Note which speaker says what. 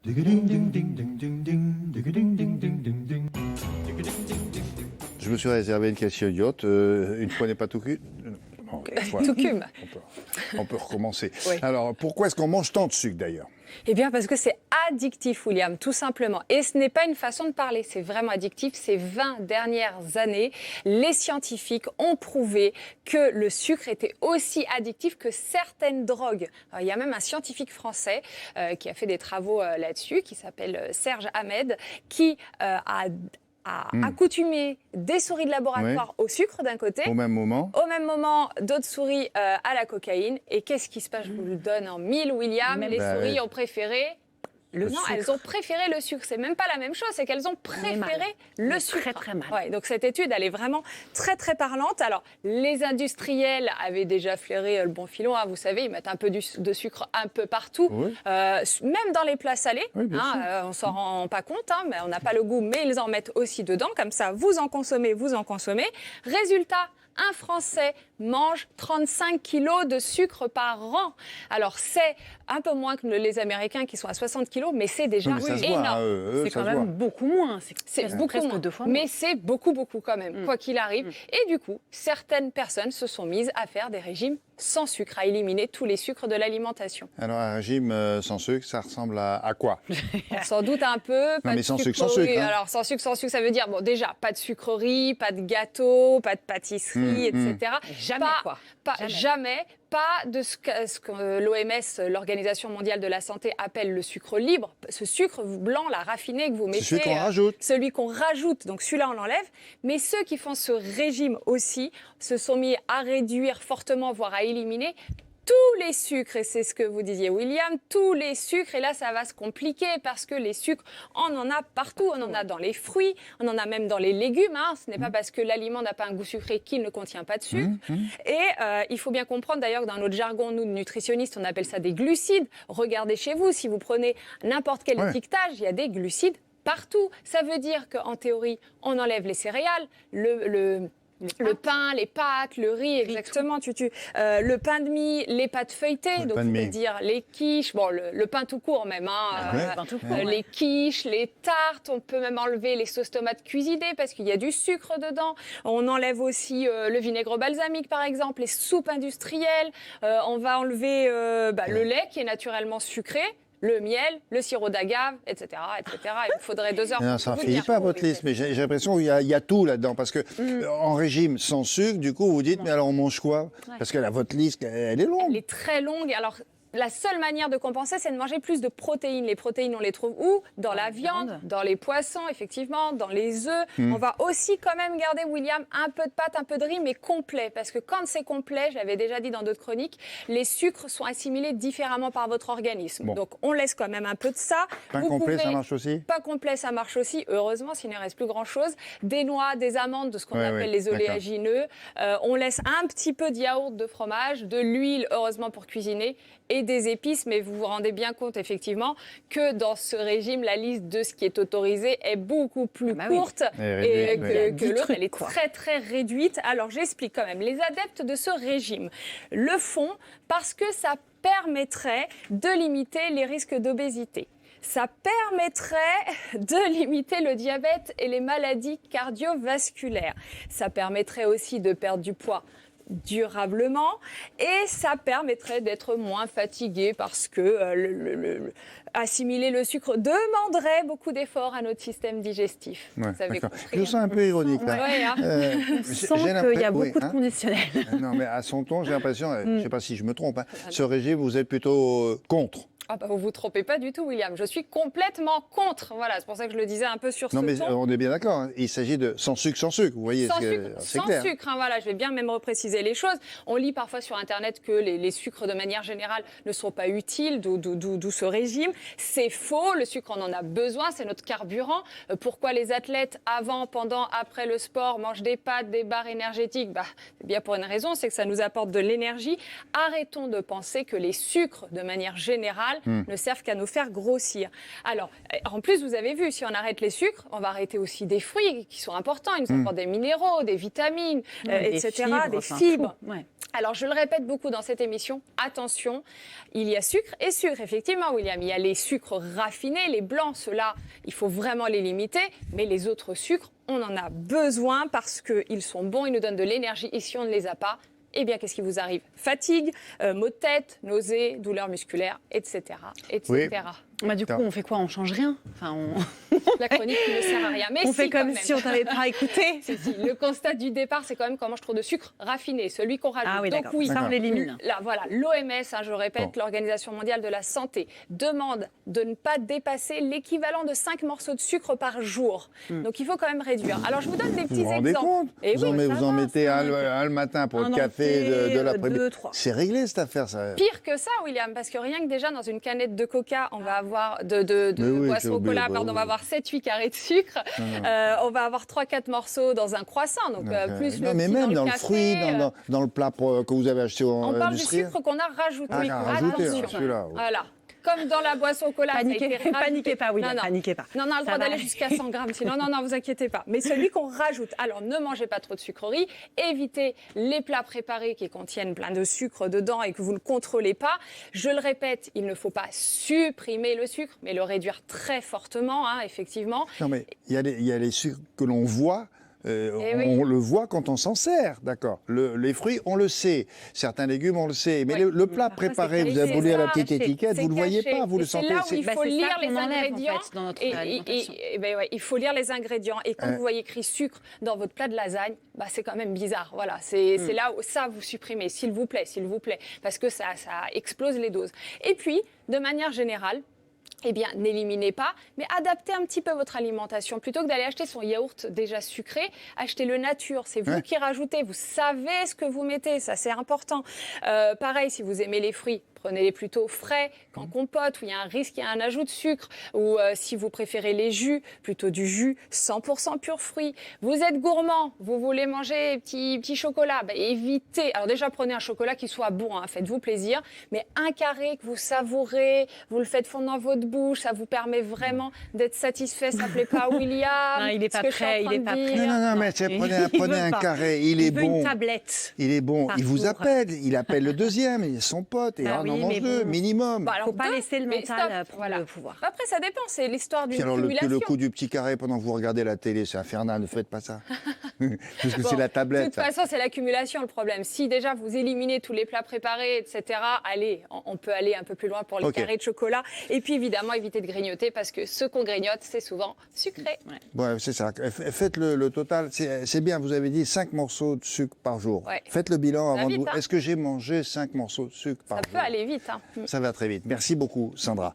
Speaker 1: Je me suis réservé une question idiote. Une fois n'est pas tout cul. Bon, voilà.
Speaker 2: Tout cume.
Speaker 1: On peut recommencer.
Speaker 2: Oui.
Speaker 1: Alors, pourquoi est-ce qu'on mange tant de sucre d'ailleurs?
Speaker 2: Eh bien, parce que c'est addictif, William, tout simplement. Et ce n'est pas une façon de parler, c'est vraiment addictif. Ces 20 dernières années, les scientifiques ont prouvé que le sucre était aussi addictif que certaines drogues. Alors, il y a même un scientifique français qui a fait des travaux là-dessus, qui s'appelle Serge Ahmed, qui a accoutumé des souris de laboratoire au sucre d'un côté.
Speaker 1: Au même moment.
Speaker 2: Au même moment, d'autres souris à la cocaïne. Et qu'est-ce qui se passe? Je vous le donne en mille, William. Les souris ont préféré... Non, elles ont préféré le sucre. C'est même pas la même chose, c'est qu'elles ont préféré le sucre.
Speaker 3: Très, très mal.
Speaker 2: Ouais, donc cette étude, elle est vraiment très, très parlante. Alors, les industriels avaient déjà flairé le bon filon. Hein, vous savez, ils mettent un peu de sucre un peu partout,
Speaker 1: Oui.
Speaker 2: même dans les plats salés.
Speaker 1: Oui, bien sûr.
Speaker 2: On s'en rend pas compte, mais on n'a pas le goût, mais ils en mettent aussi dedans. Comme ça, vous en consommez, vous en consommez. Résultat, un Français mange 35 kilos de sucre par an. Alors, c'est un peu moins que les Américains qui sont à 60 kilos, mais c'est déjà
Speaker 1: Mais ça se
Speaker 2: énorme.
Speaker 1: voit, hein,
Speaker 3: C'est
Speaker 1: ça
Speaker 3: quand
Speaker 1: se voit.
Speaker 3: même beaucoup moins.
Speaker 2: C'est beaucoup
Speaker 3: presque
Speaker 2: moins,
Speaker 3: 2 fois
Speaker 2: mais
Speaker 3: moins.
Speaker 2: c'est beaucoup quand même, quoi qu'il arrive. Et du coup, certaines personnes se sont mises à faire des régimes sans sucre, à éliminer tous les sucres de l'alimentation.
Speaker 1: Alors, un régime sans sucre, ça ressemble à quoi?
Speaker 2: On s'en doute un peu. Pas
Speaker 1: mais
Speaker 2: de
Speaker 1: sans sucre,
Speaker 2: sucrerie.
Speaker 1: hein.
Speaker 2: Alors, sans sucre, ça veut dire, bon, déjà, pas de sucrerie, pas de gâteau, pas de pâtisserie, etc.
Speaker 3: Jamais, quoi.
Speaker 2: Jamais. Pas de ce que l'OMS, l'Organisation mondiale de la santé, appelle le sucre libre. Ce sucre blanc, là, raffiné, que vous mettez...
Speaker 1: C'est celui qu'on rajoute.
Speaker 2: Celui qu'on rajoute, donc celui-là, on l'enlève. Mais ceux qui font ce régime aussi se sont mis à réduire fortement, voire à éliminer tous les sucres, et c'est ce que vous disiez, William, tous les sucres, et là, ça va se compliquer parce que les sucres, on en a partout, on en a dans les fruits, on en a même dans les légumes, hein. Ce n'est pas parce que l'aliment n'a pas un goût sucré qu'il ne contient pas de sucre. Et il faut bien comprendre d'ailleurs que dans notre jargon, nous, nutritionnistes, on appelle ça des glucides. Regardez chez vous, si vous prenez n'importe quel étiquetage, il y a des glucides partout. Ça veut dire qu'en théorie, on enlève les céréales, le pain, les pâtes, le riz, exactement, le pain de mie, les pâtes feuilletées, donc on peut dire les quiches, bon, le pain tout court même, les quiches, les tartes, on peut même enlever les sauces tomates cuisinées parce qu'il y a du sucre dedans. On enlève aussi le vinaigre balsamique par exemple, les soupes industrielles, on va enlever le lait qui est naturellement sucré. Le miel, le sirop d'agave, etc., etc. Il vous faudrait 2 heures.
Speaker 1: Non, ça ne finit pas votre liste, mais j'ai l'impression qu'il y a tout là-dedans. Parce que en régime sans sucre, du coup, vous dites, mais alors on mange quoi? Parce que votre liste, elle est longue.
Speaker 2: Elle est très longue. Alors, la seule manière de compenser, c'est de manger plus de protéines. Les protéines, on les trouve où? Dans la viande, dans les poissons, effectivement, dans les œufs. On va aussi quand même garder, William, un peu de pâte, un peu de riz, mais complet. Parce que quand c'est complet, j'avais déjà dit dans d'autres chroniques, les sucres sont assimilés différemment par votre organisme.
Speaker 1: Bon.
Speaker 2: Donc, on laisse quand même un peu de ça.
Speaker 1: Pain complet, ça marche aussi?
Speaker 2: Pas complet, ça marche aussi. Heureusement, s'il ne reste plus grand-chose. Des noix, des amandes, de ce qu'on appelle les oléagineux. On laisse un petit peu de yaourt, de fromage, de l'huile, heureusement, pour cuisiner, et des épices, mais vous vous rendez bien compte effectivement que dans ce régime, la liste de ce qui est autorisé est beaucoup plus courte et que l'autre, elle est très très réduite. Alors j'explique quand même. Les adeptes de ce régime le font parce que ça permettrait de limiter les risques d'obésité. Ça permettrait de limiter le diabète et les maladies cardiovasculaires. Ça permettrait aussi de perdre du poids durablement et ça permettrait d'être moins fatigué parce que assimiler le sucre demanderait beaucoup d'efforts à notre système digestif.
Speaker 1: Ouais,
Speaker 2: Vous avez compris,
Speaker 1: je trouve ça un peu ironique. Là.
Speaker 3: On sent qu'il y a beaucoup de conditionnels.
Speaker 1: Non, mais à son ton, j'ai l'impression, je ne sais pas si je me trompe, ce régime, vous êtes plutôt contre.
Speaker 2: Ah bah vous vous trompez pas du tout, William. Je suis complètement contre. Voilà, c'est pour ça que je le disais un peu sur ce ton.
Speaker 1: Non, mais on est bien d'accord. Hein. Il s'agit de sans sucre, vous voyez.
Speaker 2: C'est clair. Sans sucre, hein, voilà. Je vais bien même repréciser les choses. On lit parfois sur Internet que les sucres, de manière générale, ne sont pas utiles, d'où ce régime. C'est faux. Le sucre, on en a besoin. C'est notre carburant. Pourquoi les athlètes, avant, pendant, après le sport, mangent des pâtes, des barres énergétiques? C'est bien pour une raison, c'est que ça nous apporte de l'énergie. Arrêtons de penser que les sucres, de manière générale, ne servent qu'à nous faire grossir. Alors, en plus, vous avez vu, si on arrête les sucres, on va arrêter aussi des fruits qui sont importants. Ils nous apportent des minéraux, des vitamines, etc., des fibres.
Speaker 3: Ouais.
Speaker 2: Alors, je le répète beaucoup dans cette émission, attention, il y a sucre et sucre, effectivement, William. Il y a les sucres raffinés, les blancs, ceux-là, il faut vraiment les limiter. Mais les autres sucres, on en a besoin parce qu'ils sont bons, ils nous donnent de l'énergie. Et si on ne les a pas, eh bien, qu'est-ce qui vous arrive? Fatigue, maux de tête, nausées, douleurs musculaires, etc. etc.
Speaker 3: Bah, du coup, on fait quoi? On change rien. Enfin,
Speaker 2: La chronique qui ne sert à rien. Mais
Speaker 3: on fait comme
Speaker 2: quand
Speaker 3: si on t'avait pas écouté.
Speaker 2: Si. Le constat du départ, c'est quand même qu'on mange trop de sucre raffiné, celui qu'on rajoute.
Speaker 3: Ah oui,
Speaker 2: Donc
Speaker 3: d'accord.
Speaker 2: oui,
Speaker 3: Ça, on l'élimine.
Speaker 2: Là, voilà, l'OMS, je répète, l'Organisation mondiale de la santé, demande de ne pas dépasser l'équivalent de 5 morceaux de sucre par jour. Donc il faut quand même réduire. Alors je vous donne des petits
Speaker 1: Vous vous rendez
Speaker 2: exemples.
Speaker 1: compte?
Speaker 2: Et
Speaker 1: Vous en mettez un le matin pour le café de l'après-midi.
Speaker 3: 2, 3.
Speaker 1: C'est réglé cette affaire, ça.
Speaker 2: Pire que ça, William, parce que rien que déjà dans une canette de coca, on va avoir de boisson au cola, on va avoir 7-8 carrés de sucre. On va avoir 3-4 morceaux dans un croissant, donc plus
Speaker 1: non,
Speaker 2: le
Speaker 1: mais
Speaker 2: petit
Speaker 1: même dans le
Speaker 2: café,
Speaker 1: fruit, dans le plat que vous avez acheté
Speaker 2: on
Speaker 1: au
Speaker 2: parle du
Speaker 1: industriel.
Speaker 2: sucre qu'on a rajouté.
Speaker 1: Ah, rajouté,
Speaker 2: Attention.
Speaker 1: celui-là.
Speaker 2: Voilà. Comme dans la boisson au cola,
Speaker 3: Paniquez pas, William,
Speaker 2: non.
Speaker 3: paniquez pas.
Speaker 2: Non, on a le droit
Speaker 3: Ça va.
Speaker 2: d'aller jusqu'à 100 grammes, sinon, non, vous inquiétez pas. Mais celui qu'on rajoute, alors ne mangez pas trop de sucreries, évitez les plats préparés qui contiennent plein de sucre dedans et que vous ne contrôlez pas. Je le répète, il ne faut pas supprimer le sucre, mais le réduire très fortement, effectivement.
Speaker 1: Non, mais il y a les sucres que l'on voit. On le voit quand on s'en sert, d'accord. Les fruits, on le sait. Certains légumes, on le sait. Mais le plat préparé, vous avez beau lire la petite étiquette, vous ne le voyez pas, vous le sentez.
Speaker 2: C'est là où il faut lire les ingrédients.
Speaker 3: En fait, dans notre alimentation.
Speaker 2: Il faut lire les ingrédients. Et quand vous voyez écrit sucre dans votre plat de lasagne, c'est quand même bizarre. Voilà, c'est là où ça vous supprimez, s'il vous plaît, parce que ça explose les doses. Et puis, de manière générale, eh bien, n'éliminez pas, mais adaptez un petit peu votre alimentation. Plutôt que d'aller acheter son yaourt déjà sucré, achetez-le nature. C'est vous qui rajoutez. Vous savez ce que vous mettez. Ça, c'est important. Pareil, si vous aimez les fruits, prenez-les plutôt frais qu'en compote, où il y a un risque, il y a un ajout de sucre. Ou si vous préférez les jus, plutôt du jus 100% pur fruits. Vous êtes gourmand, vous voulez manger petit chocolat, évitez. Alors déjà, prenez un chocolat qui soit bon, faites-vous plaisir. Mais un carré que vous savourez, vous le faites fondre dans votre bouche, ça vous permet vraiment d'être satisfait. Ça ne plaît pas à William.
Speaker 3: Non, il n'est pas prêt,
Speaker 1: Non, mais prenez un carré, il est bon.
Speaker 3: Une tablette.
Speaker 1: Il est bon, il vous appelle, il appelle le deuxième, il est son pote, et on en mange deux, minimum.
Speaker 3: Il ne faut pas laisser le mental prendre le pouvoir.
Speaker 2: Après, ça dépend, c'est l'histoire d'une
Speaker 1: Alors
Speaker 2: accumulation.
Speaker 1: le coup du petit carré pendant que vous regardez la télé, c'est infernal, ne faites pas ça. Parce que c'est la tablette.
Speaker 2: De toute façon, c'est l'accumulation le problème. Si déjà vous éliminez tous les plats préparés, etc., allez, on peut aller un peu plus loin pour les carrés de chocolat. Et puis évidemment, évitez de grignoter parce que ce qu'on grignote, c'est souvent sucré.
Speaker 1: Ouais, c'est ça. Faites le total. C'est bien, vous avez dit 5 morceaux de sucre par jour. Ouais. Faites le bilan avant de vous. Est-ce que j'ai mangé 5 morceaux de sucre par jour?
Speaker 2: Ça peut aller vite.
Speaker 1: Ça va très vite. Merci beaucoup, Sandra.